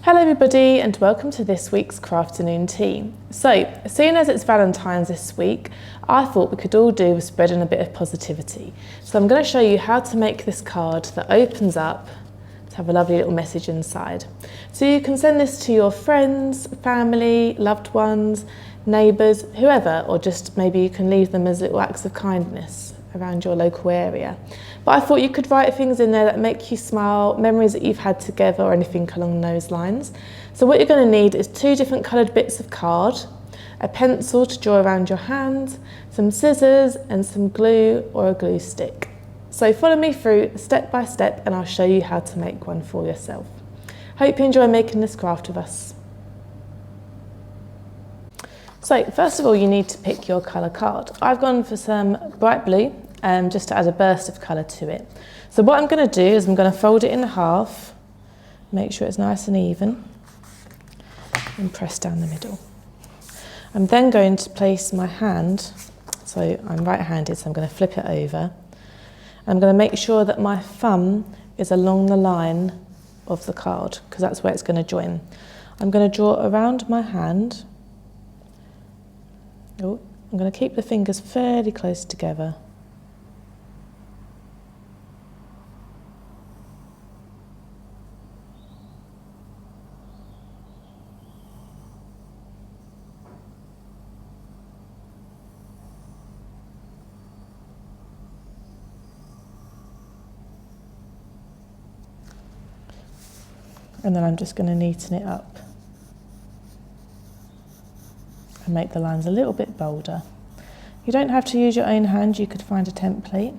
Hello everybody and welcome to this week's Crafternoon tea. So, seeing as it's Valentine's this week, I thought we could all do with spreading a bit of positivity. So I'm going to show you how to make this card that opens up to have a lovely little message inside. So you can send this to your friends, family, loved ones, neighbours, whoever, or just maybe you can leave them as little acts of kindness around your local area. But I thought you could write things in there that make you smile, memories that you've had together or anything along those lines. So what you're going to need is 2 different coloured bits of card, a pencil to draw around your hand, some scissors and some glue or a glue stick. So follow me through step by step and I'll show you how to make one for yourself. Hope you enjoy making this craft with us. So first of all you need to pick your colour card. I've gone for some bright blue just to add a burst of colour to it. So what I'm going to do is I'm going to fold it in half, make sure it's nice and even and press down the middle. I'm then going to place my hand, so I'm right-handed so I'm going to flip it over. I'm going to make sure that my thumb is along the line of the card because that's where it's going to join. I'm going to draw around my hand. Oh, I'm going to keep the fingers fairly close together. And then I'm just going to neaten it up and make the lines a little bit bolder. You don't have to use your own hand, you could find a template,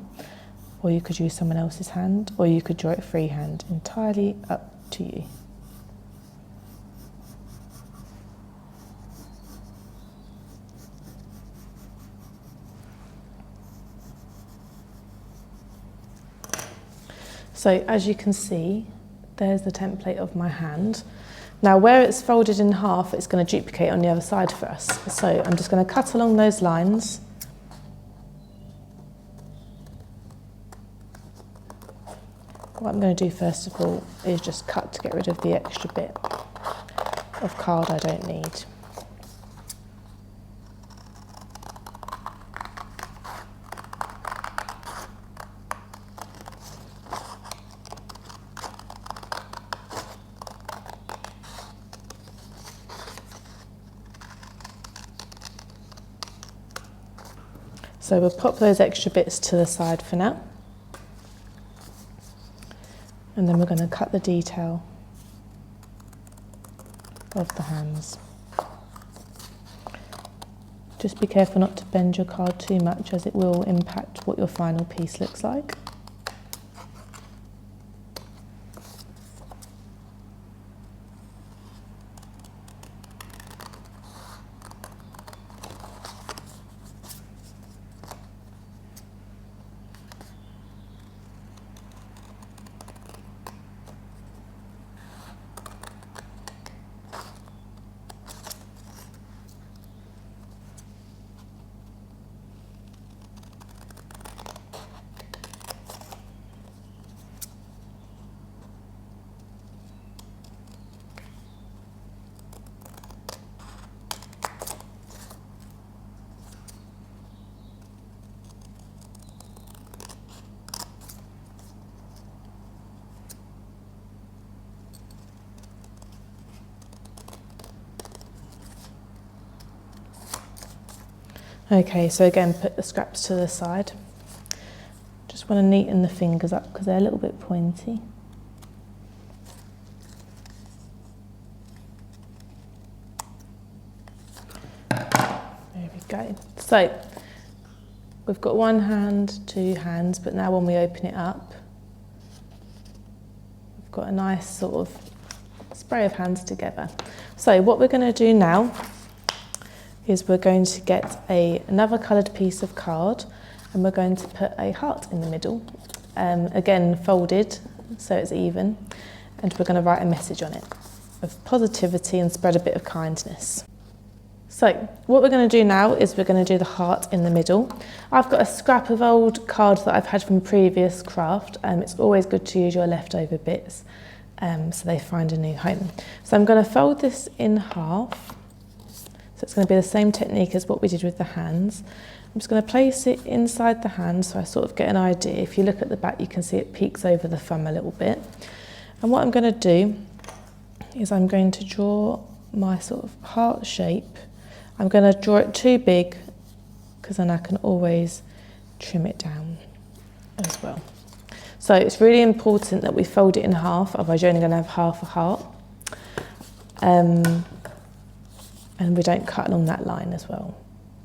or you could use someone else's hand, or you could draw it freehand, entirely up to you. So as you can see, there's the template of my hand. Now where it's folded in half, it's going to duplicate on the other side for us. So I'm just going to cut along those lines. What I'm going to do first of all is just cut to get rid of the extra bit of card I don't need. So we'll pop those extra bits to the side for now. And then we're going to cut the detail of the hands. Just be careful not to bend your card too much as it will impact what your final piece looks like. Okay, so again, put the scraps to the side. Just want to neaten the fingers up because they're a little bit pointy. There we go. So, we've got 1 hand, 2 hands, but now when we open it up, we've got a nice sort of spray of hands together. So what we're going to do now is we're going to get another coloured piece of card and we're going to put a heart in the middle, again folded so it's even, and we're going to write a message on it of positivity and spread a bit of kindness. So what we're going to do now is we're going to do the heart in the middle. I've got a scrap of old card that I've had from previous craft. It's always good to use your leftover bits. so they find a new home. So I'm going to fold this in half. So it's going to be the same technique as what we did with the hands. I'm just going to place it inside the hand so I sort of get an idea. If you look at the back, you can see it peeks over the thumb a little bit. And what I'm going to do is I'm going to draw my sort of heart shape. I'm going to draw it too big because then I can always trim it down as well. So it's really important that we fold it in half, otherwise you're only going to have half a heart. And we don't cut along that line as well.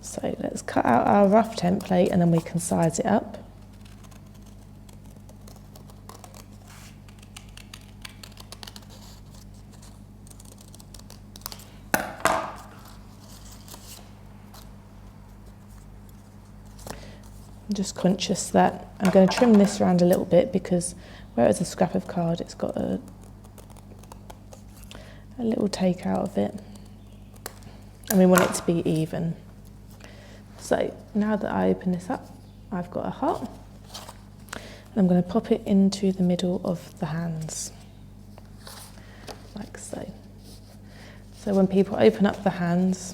So let's cut out our rough template and then we can size it up. I'm just conscious that I'm going to trim this around a little bit because where it's a scrap of card, it's got a little take out of it. And we want it to be even. So now that I open this up, I've got a heart. And I'm going to pop it into the middle of the hands, like so. So when people open up the hands,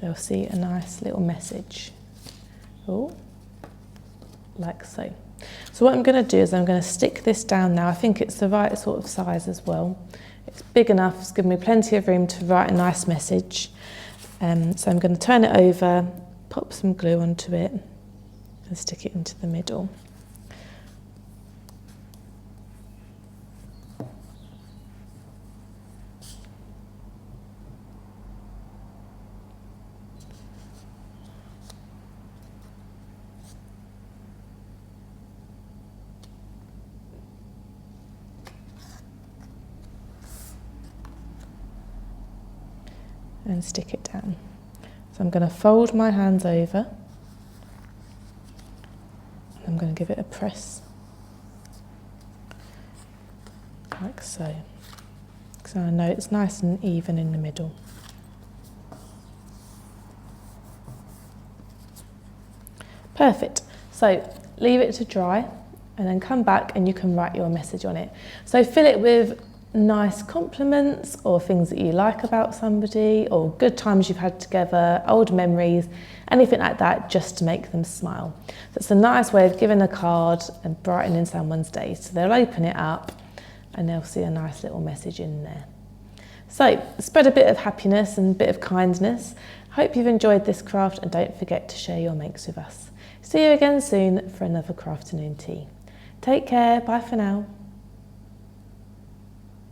they'll see a nice little message. Oh, like so. So what I'm going to do is I'm going to stick this down now. I think it's the right sort of size as well. It's big enough, it's given me plenty of room to write a nice message. So I'm going to turn it over, pop some glue onto it and stick it into the middle. And stick it down. So I'm going to fold my hands over and I'm going to give it a press like so. So I know it's nice and even in the middle. Perfect. So leave it to dry and then come back and you can write your message on it. So fill it with nice compliments or things that you like about somebody or good times you've had together, old memories, anything like that, just to make them smile. So it's a nice way of giving a card and brightening someone's day. So they'll open it up and they'll see a nice little message in there. So spread a bit of happiness and a bit of kindness. Hope you've enjoyed this craft and don't forget to share your makes with us. See you again soon for another Crafternoon tea. Take care, bye for now.